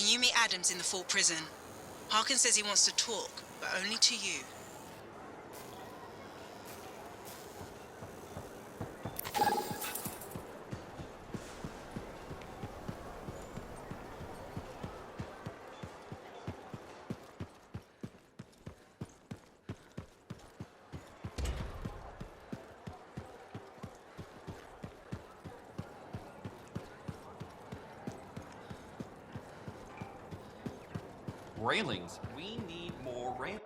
Can you meet Adams in the Fort prison? Harkin says he wants to talk, but only to you. Railings. We need more railings.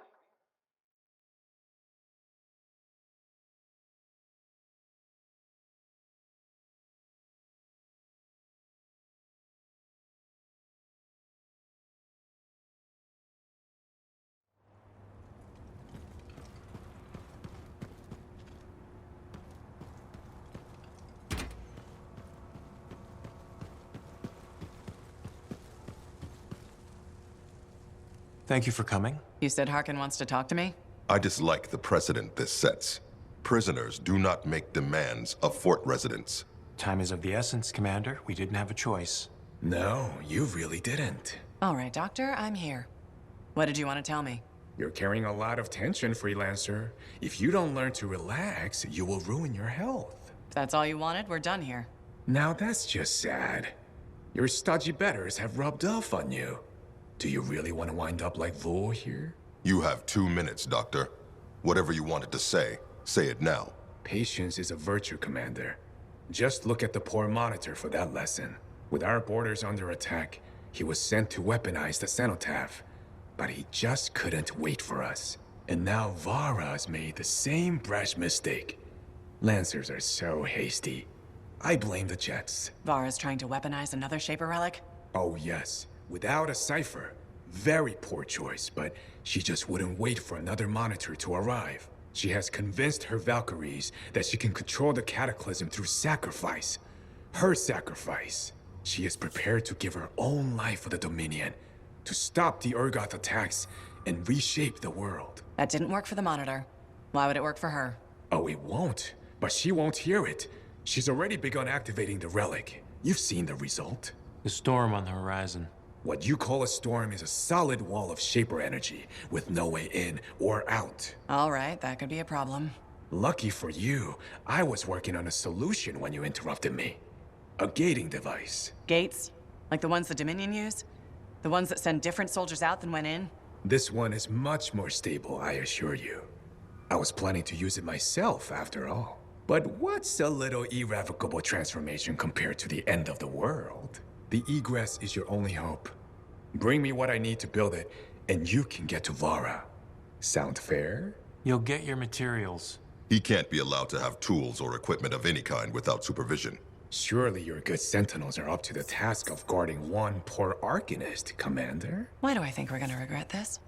Thank you for coming. You said Harkin wants to talk to me? I dislike the precedent this sets. Prisoners do not make demands of fort residents. Time is of the essence, Commander. We didn't have a choice. No, you really didn't. All right, Doctor, I'm here. What did you want to tell me? You're carrying a lot of tension, Freelancer. If you don't learn to relax, you will ruin your health. If that's all you wanted, we're done here. Now that's just sad. Your stodgy betters have rubbed off on you. Do you really want to wind up like Vul here? You have 2 minutes, Doctor. Whatever you wanted to say it now. Patience is a virtue, Commander. Just look at the poor monitor for that lesson. With our borders under attack, he was sent to weaponize the cenotaph. But he just couldn't wait for us. And now Vara's made the same brash mistake. Lancers are so hasty. I blame the Jets. Vara's trying to weaponize another Shaper relic? Oh yes, without a cipher. Very poor choice, but she just wouldn't wait for another monitor to arrive. She has convinced her Valkyries that she can control the Cataclysm through sacrifice. Her sacrifice. She is prepared to give her own life for the Dominion, to stop the Urgoth attacks and reshape the world. That didn't work for the Monitor. Why would it work for her? Oh, it won't. But she won't hear it. She's already begun activating the relic. You've seen the result. The storm on the horizon. What you call a storm is a solid wall of Shaper energy, with no way in or out. All right, that could be a problem. Lucky for you, I was working on a solution when you interrupted me. A gating device. Gates? Like the ones the Dominion use? The ones that send different soldiers out than went in? This one is much more stable, I assure you. I was planning to use it myself, after all. But what's a little irrevocable transformation compared to the end of the world? The egress is your only hope. Bring me what I need to build it, and you can get to Vara. Sound fair? You'll get your materials. He can't be allowed to have tools or equipment of any kind without supervision. Surely your good sentinels are up to the task of guarding one poor Arcanist, Commander. Why do I think we're gonna regret this?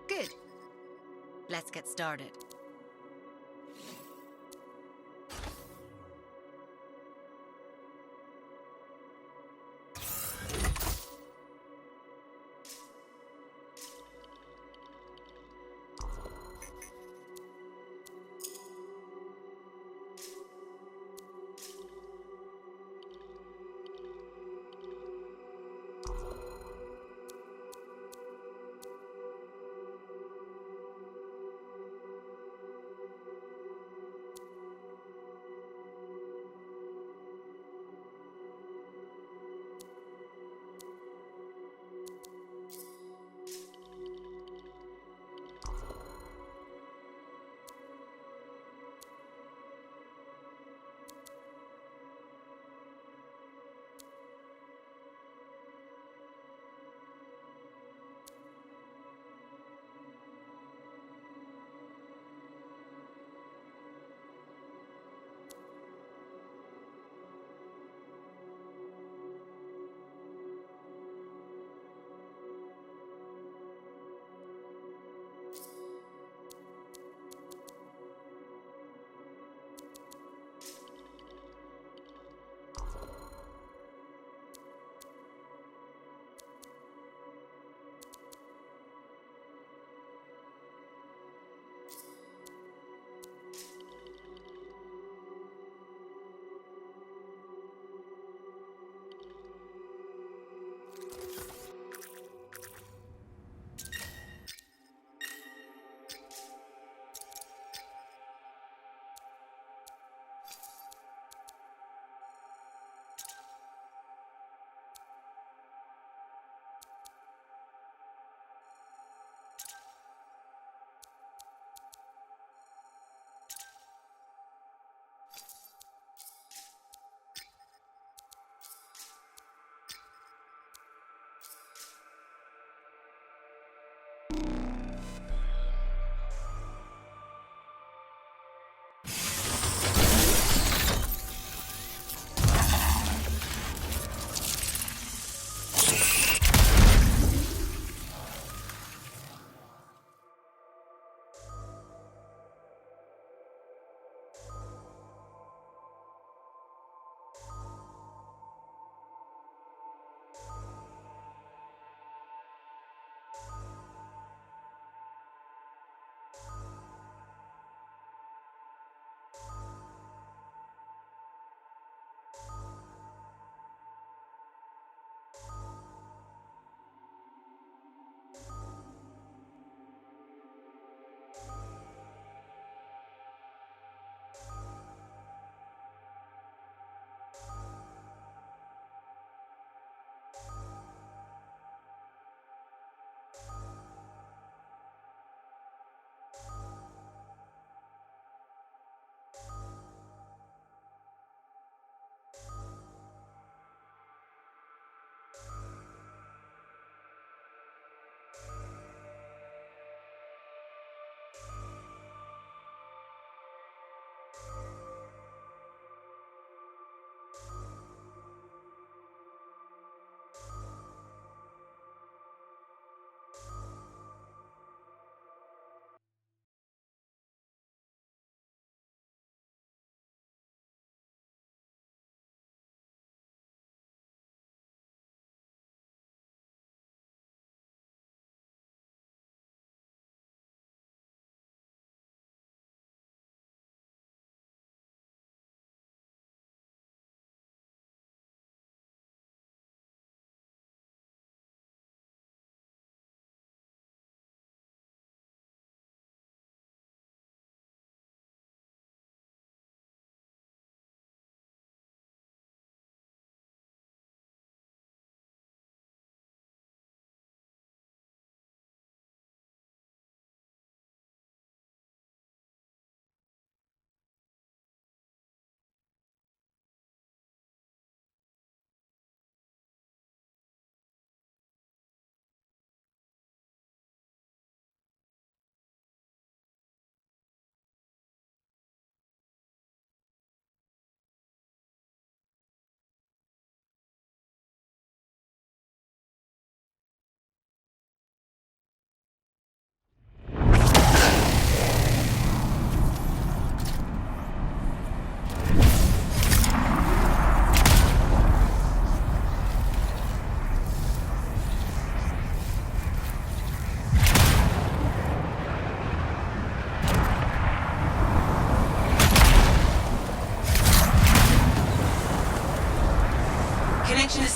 Good. Let's get started.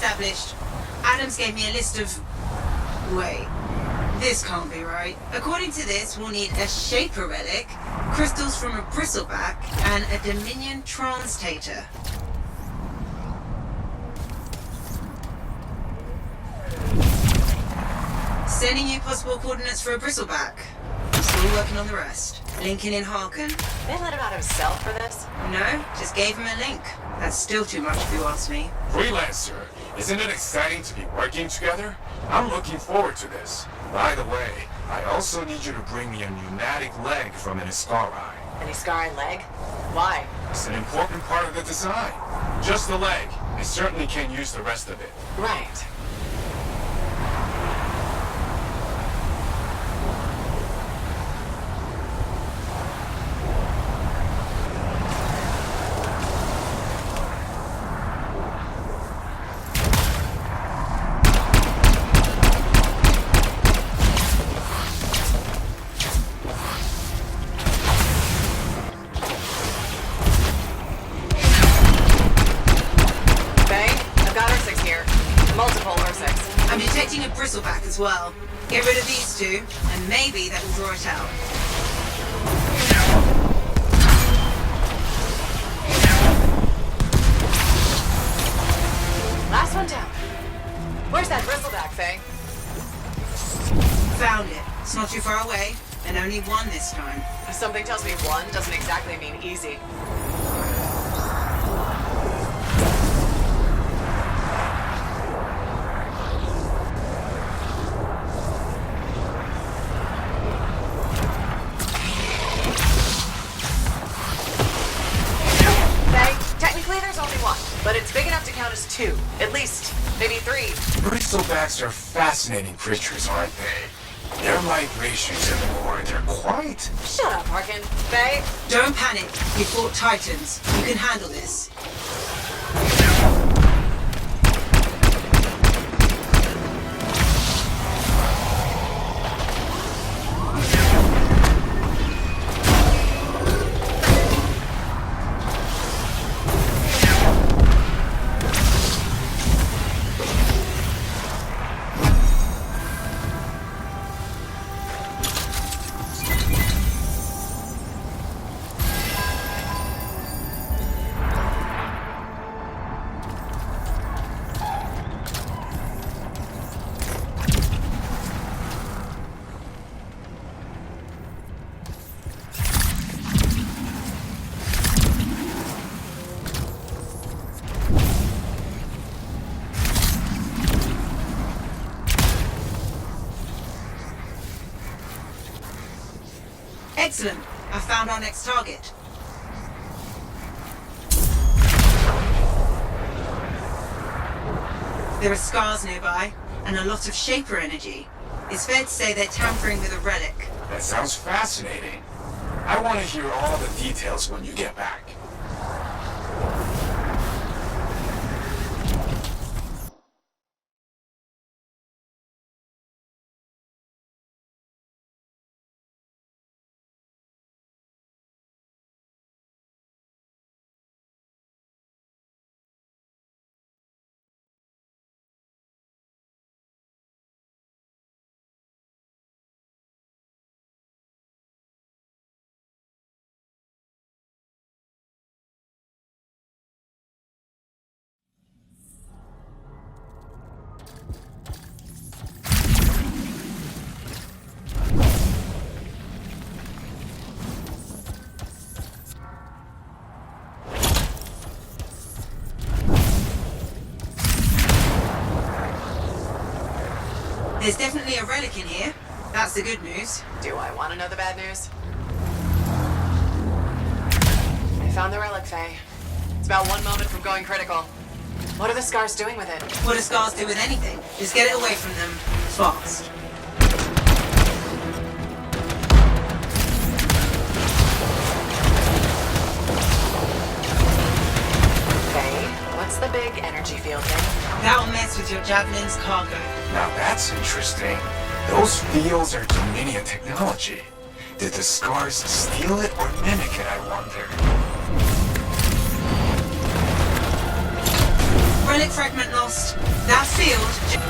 established. Adams gave me a list of... Wait. This can't be right. According to this, we'll need a Shaper relic, crystals from a bristleback, and a Dominion translator. Sending you possible coordinates for a bristleback. Still working on the rest. Linking in Harkin. They let him out himself for this? No, just gave him a link. That's still too much if you ask me. Freelancer, isn't it exciting to be working together? I'm looking forward to this. By the way, I also need you to bring me a pneumatic leg from an Iskari. An Iskari leg? Why? It's an important part of the design. Just the leg. I certainly can't use the rest of it. Right. I'm detecting a bristleback as well. Get rid of these two, and maybe that will draw it out. Last one down. Where's that bristleback thing? Found it. It's not too far away, and only one this time. Something tells me one doesn't exactly mean easy. But it's big enough to count as two. At least, maybe three. Bristlebacks are fascinating creatures, aren't they? Their migrations in the lore, they're quite... Shut up, Harkin. Faye? Don't panic. You fought Titans. You can handle this. Excellent. I found our next target. There are scars nearby, and a lot of Shaper energy. It's fair to say they're tampering with a relic. That sounds fascinating. I want to hear all the details when you get back. There's definitely a relic in here. That's the good news. Do I want to know the bad news? I found the relic, Faye. It's about 1 moment from going critical. What are the scars doing with it? What do scars do with anything? Just get it away from them. Fast. Faye, what's the big energy field thing? That'll mess with your Javelin's cargo. Now that's interesting. Those fields are Dominion technology. Did the scars steal it or mimic it, I wonder? Relic fragment lost. That field...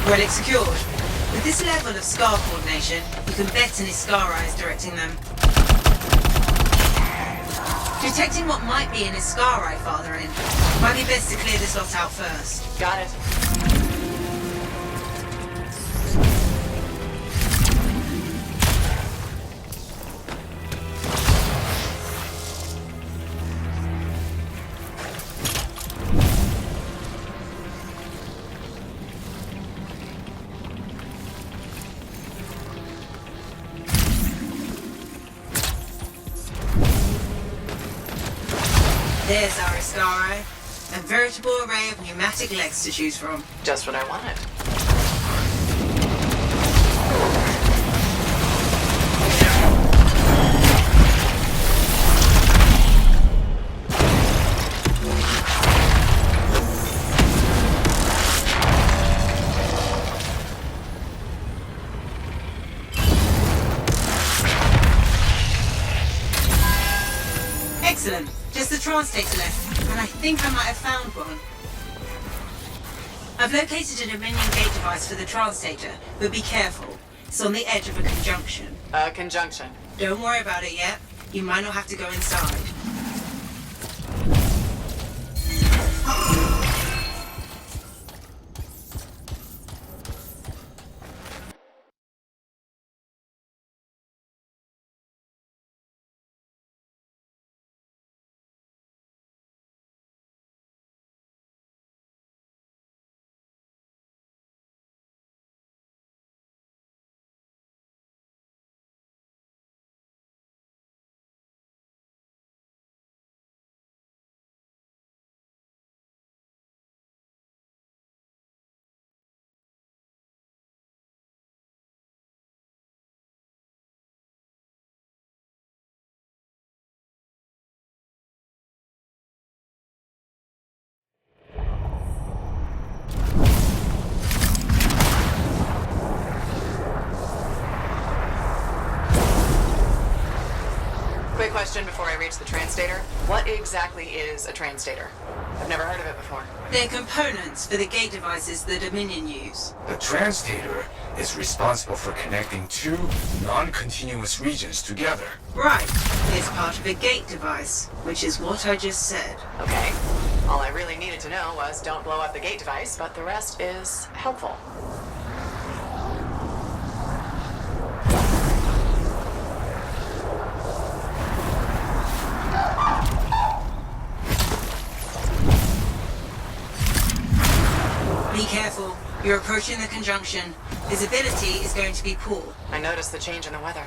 Relic secured. With this level of scar coordination, you can bet on his scar eyes directing them. Detecting what might be in his scar eye farther in. Might be best to clear this lot out first. Got it. There's our Iscari, a veritable array of pneumatic legs to choose from. Just what I wanted. Excellent. Just the translator left, and I think I might have found one. I've located a Dominion gate device for the translator, but be careful. It's on the edge of a conjunction. A conjunction. Don't worry about it yet. You might not have to go inside. Quick question before I reach the translator. What exactly is a translator? I've never heard of it before. They're components for the gate devices the Dominion use. The translator is responsible for connecting two non-continuous regions together. Right. It's part of a gate device, which is what I just said. Okay. All I really needed to know was don't blow up the gate device, but the rest is helpful. Be careful. You're approaching the conjunction. Visibility is going to be poor. I noticed the change in the weather.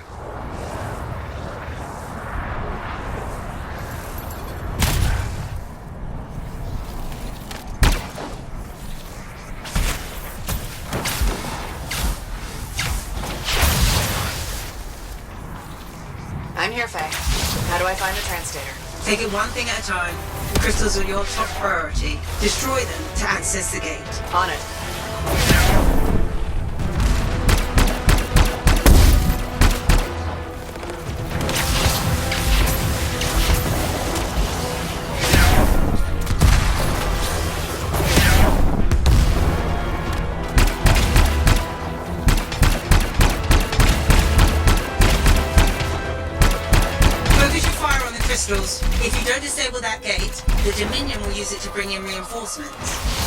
I'm here, Faye. How do I find the translator? Take it one thing at a time. The crystals are your top priority. Destroy them to access the gate. On it. Focus your fire on the crystals. If you don't disable that gate, the Dominion will use it to bring in reinforcements.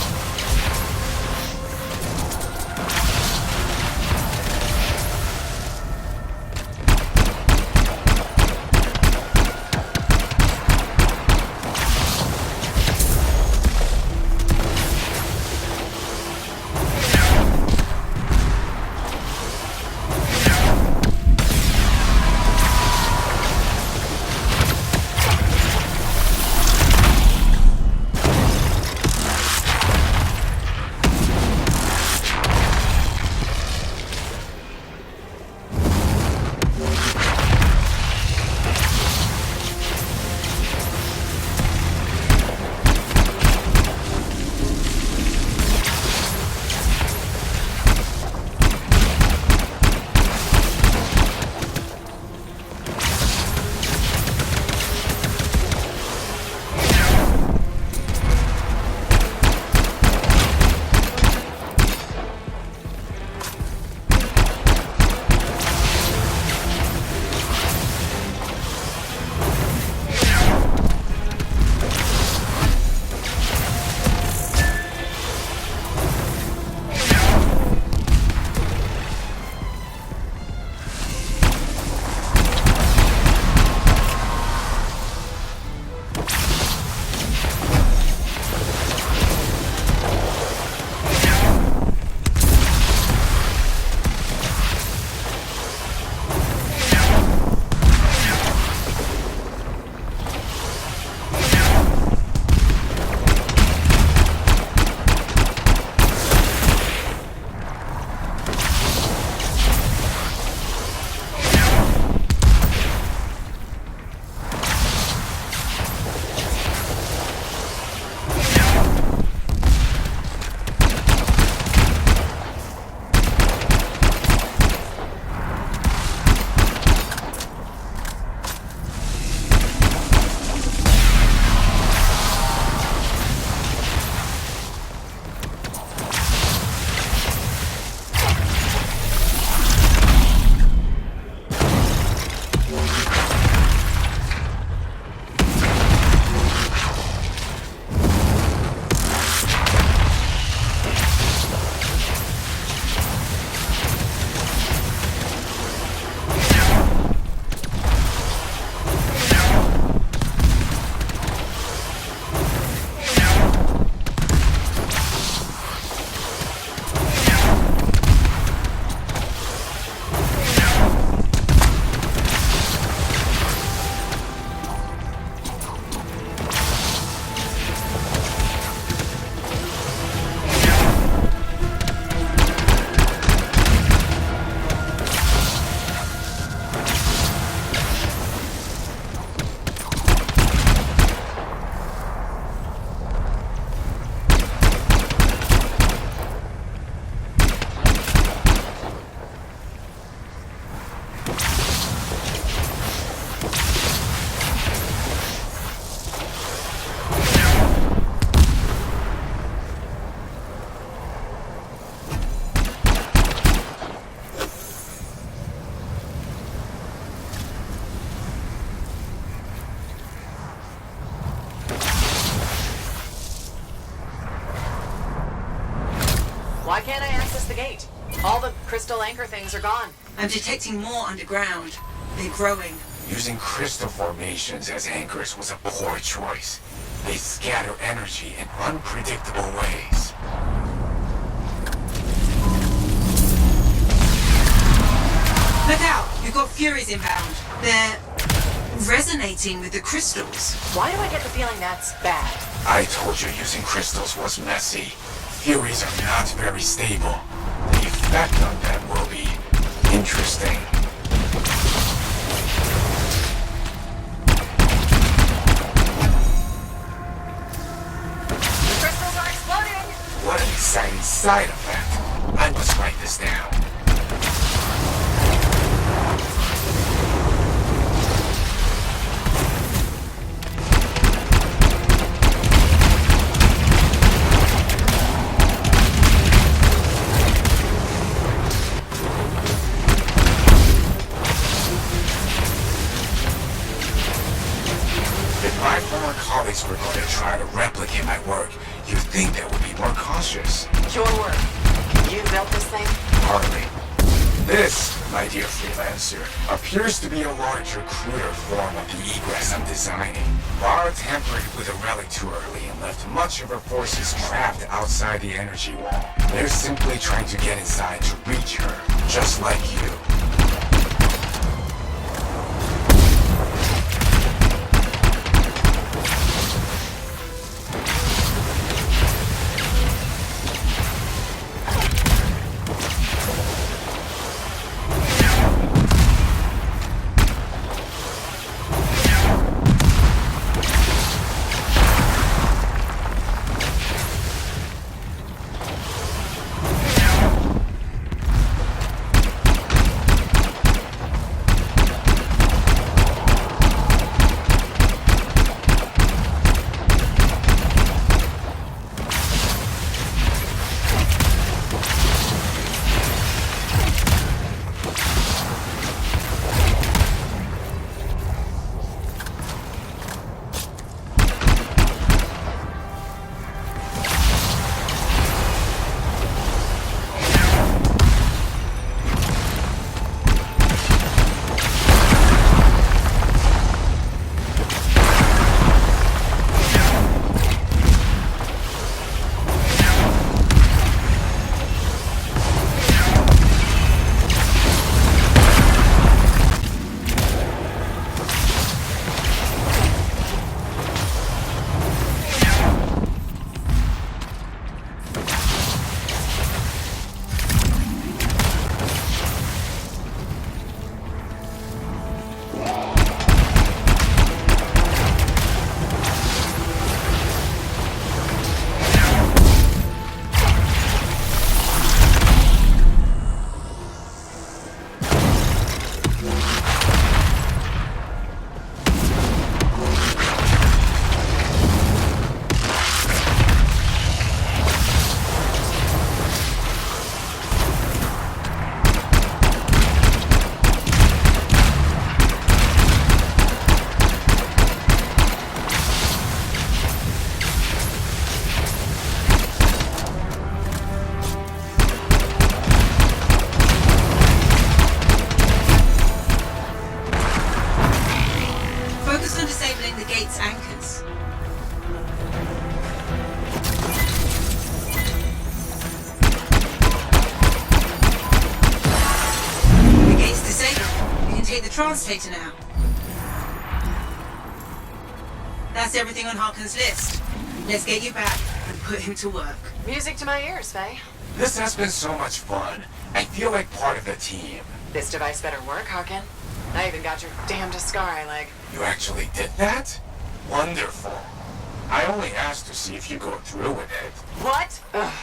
All the crystal anchor things are gone. I'm detecting more underground. They're growing. Using crystal formations as anchors was a poor choice. They scatter energy in unpredictable ways. Look out! You've got Furies inbound. They're resonating with the crystals. Why do I get the feeling that's bad? I told you using crystals was messy. Furies are not very stable. The effect on them will be interesting. The crystals are exploding! What an exciting side effect. I must write this down. If my former colleagues were going to try to replicate my work, you'd think they would be more cautious. Your work. You built this thing? Hardly. This, my dear freelancer, appears to be a larger, cruder form of the egress I'm designing. Bar tampered with a relic too early and left much of her forces trapped outside the energy wall. They're simply trying to get inside to reach her, just like you. Focus on disabling the gate's anchors. The gate's disabled. You can take the translator now. That's everything on Harkin's list. Let's get you back and put him to work. Music to my ears, Faye. This has been so much fun. I feel like part of the team. This device better work, Harkin. I even got your damnedest scar eye leg. You actually did that? Wonderful. I only asked to see if you go through with it. What? Ugh.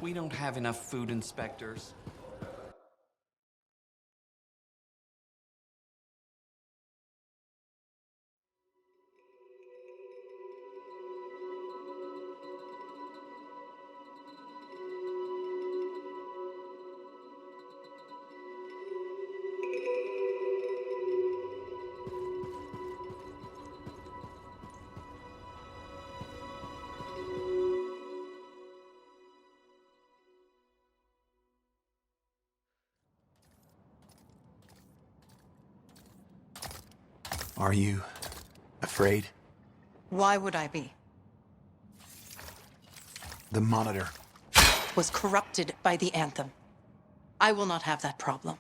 We don't have enough food inspectors. Are you afraid? Why would I be? The monitor. Was corrupted by the Anthem. I will not have that problem.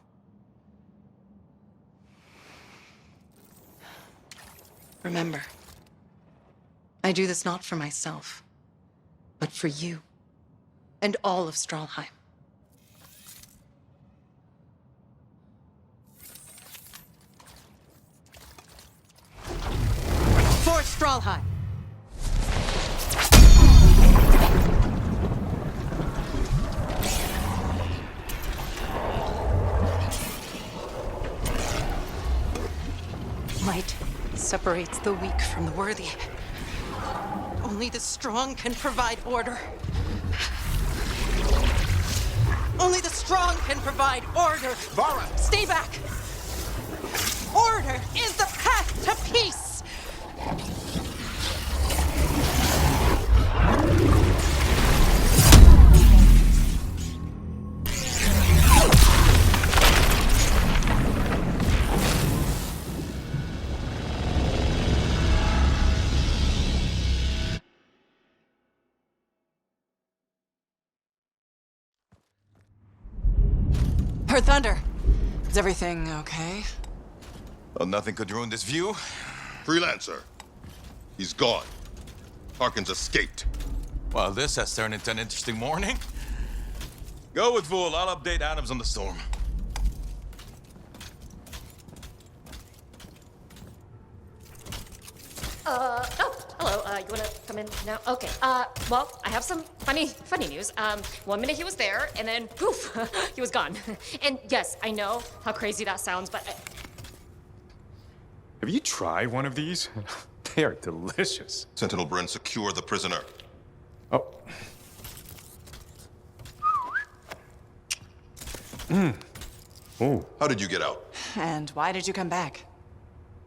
Remember, I do this not for myself, but for you and all of Stralheim. For Stralheim! Might separates the weak from the worthy. Only the strong can provide order. Only the strong can provide order. Vara! Stay back! Order is the path to peace! Her thunder. Is everything okay? Well, nothing could ruin this view. Freelancer. He's gone. Harkins escaped. Well, this has turned into an interesting morning. Go with Fool. I'll update Adams on the storm. Oh, hello. You wanna come in now? Okay. Well, I have some funny news. 1 minute he was there, and then poof, he was gone. And yes, I know how crazy that sounds, but Have you tried one of these? They are delicious. Sentinel Bren, secure the prisoner. Oh. Oh. How did you get out? And why did you come back?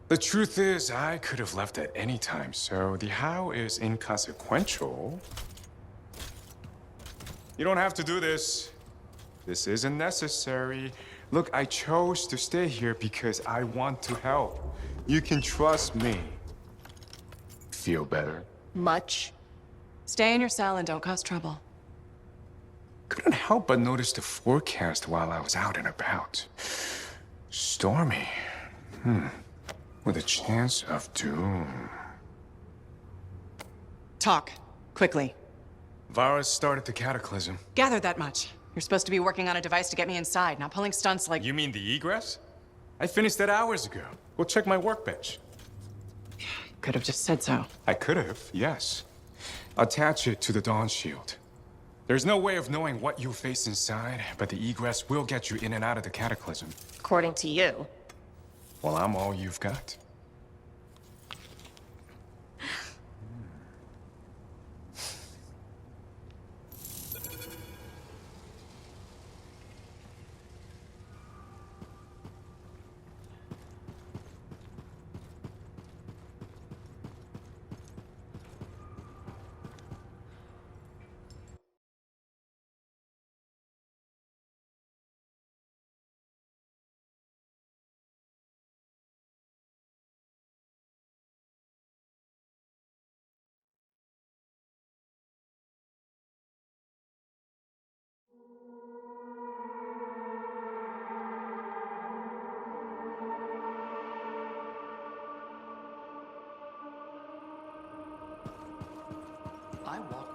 The truth is, I could have left at any time, so the how is inconsequential. You don't have to do this. This isn't necessary. Look, I chose to stay here because I want to help. You can trust me. Feel better? Much. Stay in your cell and don't cause trouble. Couldn't help but notice the forecast while I was out and about. Stormy. With a chance of doom. Talk. Quickly. Vara started the Cataclysm. Gathered that much. You're supposed to be working on a device to get me inside, not pulling stunts like... You mean the egress? I finished that hours ago. Go check my workbench. Could have just said so. I could have, yes. Attach it to the Dawn Shield. There's no way of knowing what you'll face inside, but the egress will get you in and out of the Cataclysm. according to you. Well, I'm all you've got. I walked